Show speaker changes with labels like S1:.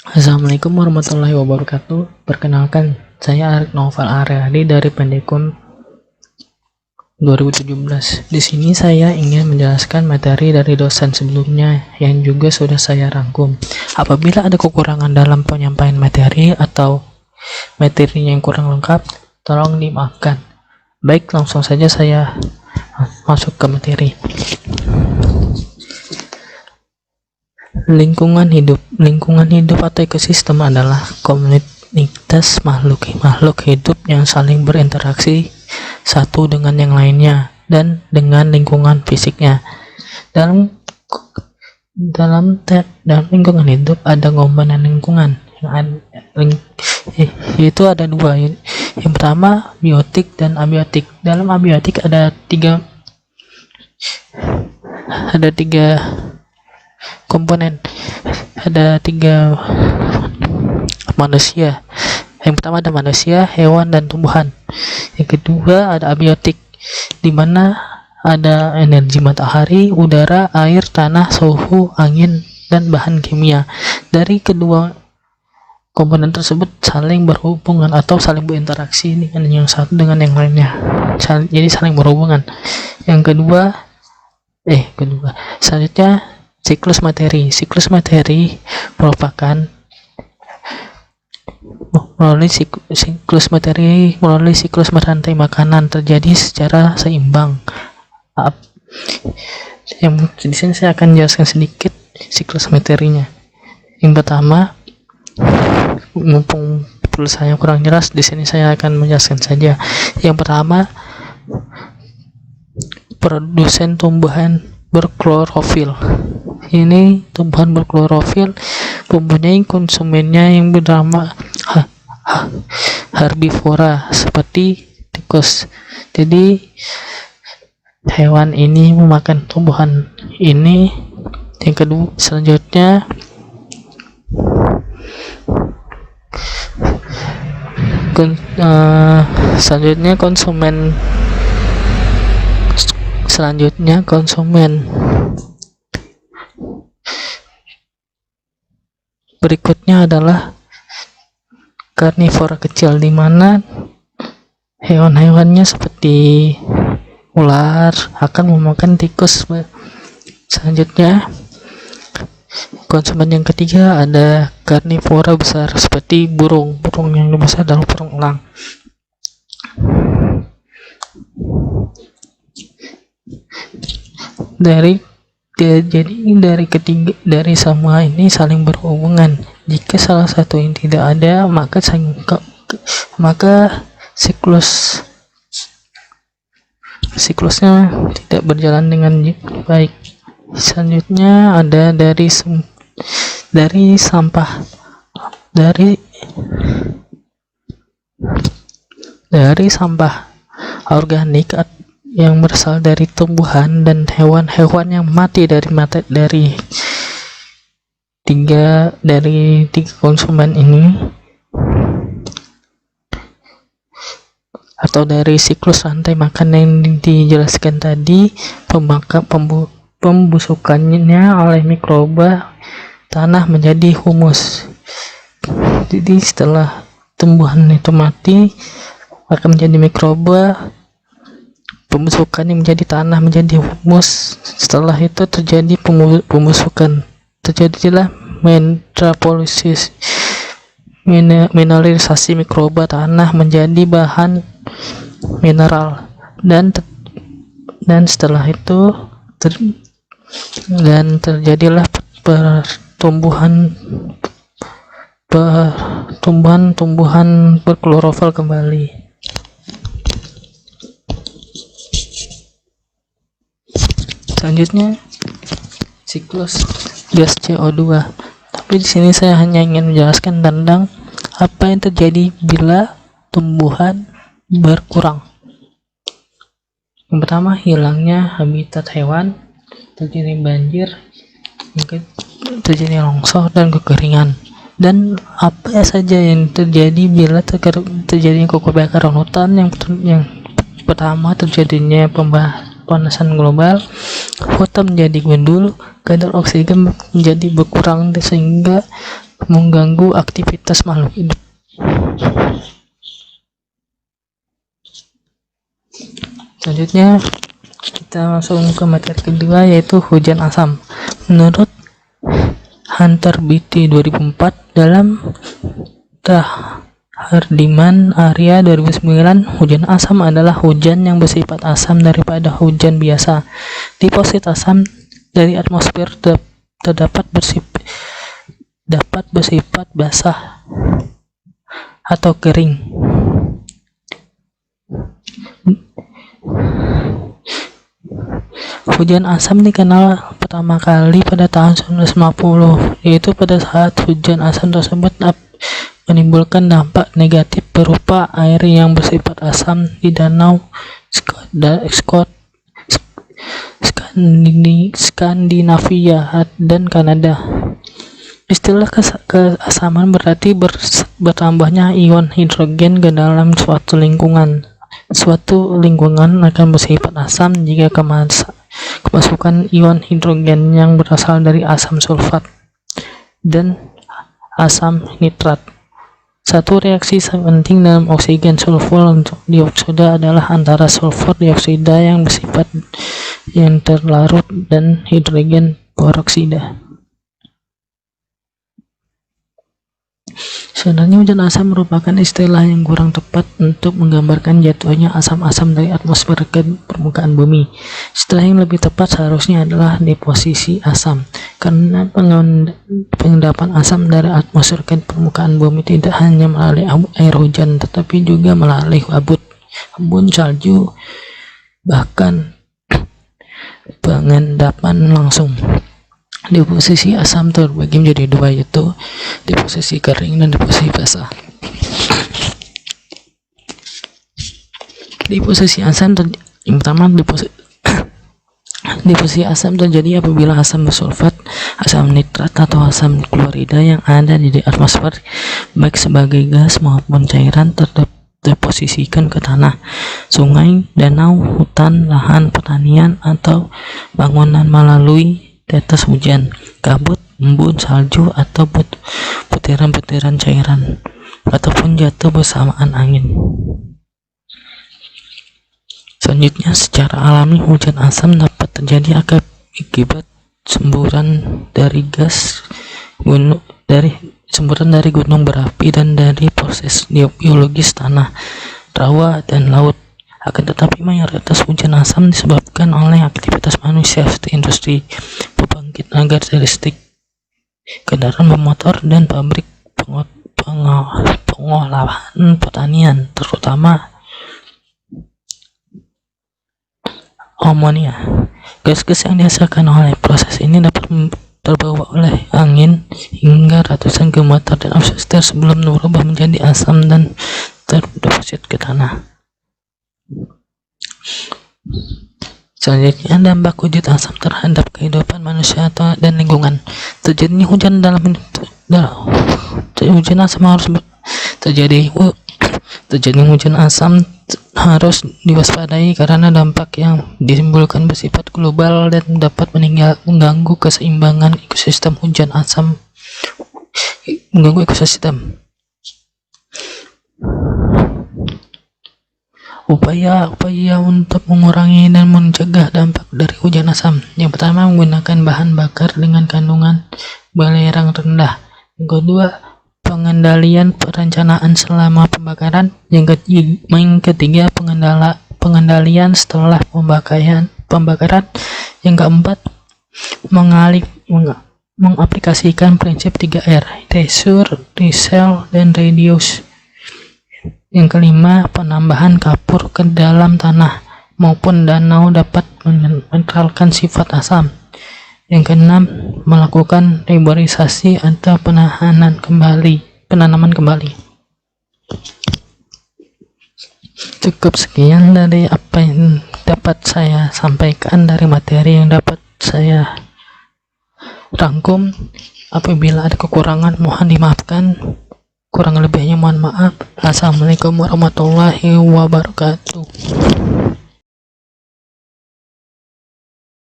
S1: Assalamualaikum warahmatullahi wabarakatuh. Perkenalkan, saya Arik Noval Aryadi dari Pendekum 2017. Di sini saya ingin menjelaskan materi dari dosen sebelumnya yang juga sudah saya rangkum. Apabila ada kekurangan dalam penyampaian materi atau materinya yang kurang lengkap, tolong dimaafkan. Baik, langsung saja saya masuk ke materi. Lingkungan hidup atau ekosistem adalah komunitas makhluk hidup yang saling berinteraksi satu dengan yang lainnya dan dengan lingkungan fisiknya. Dalam lingkungan hidup ada komponen lingkungan yaitu ada dua. Yang pertama, biotik dan abiotik. Dalam abiotik ada tiga komponen, ada tiga manusia. Yang pertama ada manusia, hewan, dan tumbuhan. Yang kedua ada abiotik, di mana ada energi matahari, udara, air, tanah, suhu, angin, dan bahan kimia. Dari kedua komponen tersebut saling berhubungan atau saling berinteraksi dengan yang satu dengan yang lainnya. Jadi saling berhubungan. Selanjutnya siklus materi. Siklus materi merupakan melalui siklus merantai makanan terjadi secara seimbang. Yang di sini saya akan jelaskan sedikit siklus materinya. Yang pertama, mumpung tulisannya kurang jelas, di sini saya akan menjelaskan saja. Yang pertama, produsen tumbuhan berklorofil. Ini tumbuhan berklorofil mempunyai konsumennya yang bernama herbivora seperti tikus. Jadi hewan ini memakan tumbuhan ini. Yang kedua, selanjutnya konsumen berikutnya adalah karnivora kecil, di mana hewan-hewannya seperti ular akan memakan tikus. Selanjutnya, konsumen yang ketiga ada karnivora besar seperti burung yang lebih besar adalah burung elang. Dari semua ini saling berhubungan. Jika salah satu yang tidak ada, maka siklusnya tidak berjalan dengan baik. Selanjutnya ada dari sampah organik yang berasal dari tumbuhan dan hewan-hewan yang mati dari tiga konsumen ini, atau dari siklus rantai makan yang dijelaskan tadi. Pembusukannya oleh mikroba tanah menjadi humus. Jadi setelah tumbuhan itu mati akan menjadi mikroba, pembusukannya menjadi tanah menjadi humus. Setelah itu terjadi pembusukan, terjadilah mineralisasi mikroba tanah menjadi bahan mineral, dan setelah itu terjadilah tumbuhan berklorofil kembali. Selanjutnya siklus gas CO2. Tapi di sini saya hanya ingin menjelaskan tentang apa yang terjadi bila tumbuhan berkurang. Yang pertama, hilangnya habitat hewan, terjadi banjir, terjadi longsor dan kekeringan. Dan apa saja yang terjadi bila terjadinya kebakaran hutan? Yang pertama, terjadinya pemanasan global, hutan menjadi gundul, kadar oksigen menjadi berkurang sehingga mengganggu aktivitas makhluk hidup. Selanjutnya kita langsung ke materi kedua, yaitu hujan asam. Menurut Hunter BT 2004 dalam Hardiman Arya 2009, hujan asam adalah hujan yang bersifat asam daripada hujan biasa. Deposit asam dari atmosfer dapat bersifat basah atau kering. Hujan asam dikenal pertama kali pada tahun 1950, yaitu pada saat hujan asam tersebut menimbulkan dampak negatif berupa air yang bersifat asam di danau Skandinavia dan Kanada. Istilah keasaman berarti bertambahnya ion hidrogen ke dalam suatu lingkungan. Suatu lingkungan akan bersifat asam jika kemasukan ion hidrogen yang berasal dari asam sulfat dan asam nitrat. Satu reaksi penting dalam oksigen sulfur dioksida adalah antara sulfur dioksida yang bersifat yang terlarut dan hidrogen peroksida. Sebenarnya hujan asam merupakan istilah yang kurang tepat untuk menggambarkan jatuhnya asam-asam dari atmosfer ke permukaan bumi. Istilah yang lebih tepat seharusnya adalah deposisi asam, karena pengendapan asam dari atmosfer ke permukaan bumi tidak hanya melalui air hujan, tetapi juga melalui embun salju, bahkan pengendapan langsung. Deposisi asam terbagi menjadi dua, yaitu deposisi kering dan deposisi basah. Deposisi asam yang pertama, deposisi asam terjadi apabila asam sulfat, asam nitrat atau asam klorida yang ada di atmosfer baik sebagai gas maupun cairan terdeposisikan ke tanah, sungai, danau, hutan, lahan pertanian atau bangunan melalui tetes hujan, kabut, embun salju atau butiran-butiran cairan ataupun jatuh bersamaan angin. Selanjutnya, secara alami hujan asam dapat terjadi akibat semburan dari gunung berapi dan dari proses geologis tanah, rawa dan laut. Akan tetapi mayoritas hujan asam disebabkan oleh aktivitas manusia seperti industri, pembangkit tenaga listrik, kendaraan bermotor, dan pabrik pengolahan pertanian, terutama amonia. Gas-gas yang dihasilkan oleh proses ini dapat terbawa oleh angin hingga ratusan kilometer dan atmosfer sebelum berubah menjadi asam dan terdeposit ke tanah. Selanjutnya, dampak hujan asam terhadap kehidupan manusia dan lingkungan. Terjadinya hujan hujan asam harus diwaspadai karena dampak yang ditimbulkan bersifat global dan dapat mengganggu keseimbangan ekosistem. Hujan asam mengganggu ekosistem. Upaya untuk mengurangi dan mencegah dampak dari hujan asam. Yang pertama, menggunakan bahan bakar dengan kandungan belerang rendah. Yang kedua, pengendalian perencanaan selama pembakaran. Yang ketiga, pengendalian setelah pembakaran. Yang keempat, mengaplikasikan prinsip 3R, reduce, resell, dan reduce. Yang kelima, penambahan kapur ke dalam tanah maupun danau dapat menetralkan sifat asam. Yang keenam, melakukan reboisasi atau penanaman kembali. Cukup sekian dari apa yang dapat saya sampaikan dari materi yang dapat saya rangkum. Apabila ada kekurangan mohon dimaafkan. Kurang lebihnya mohon maaf. Assalamualaikum warahmatullahi wabarakatuh.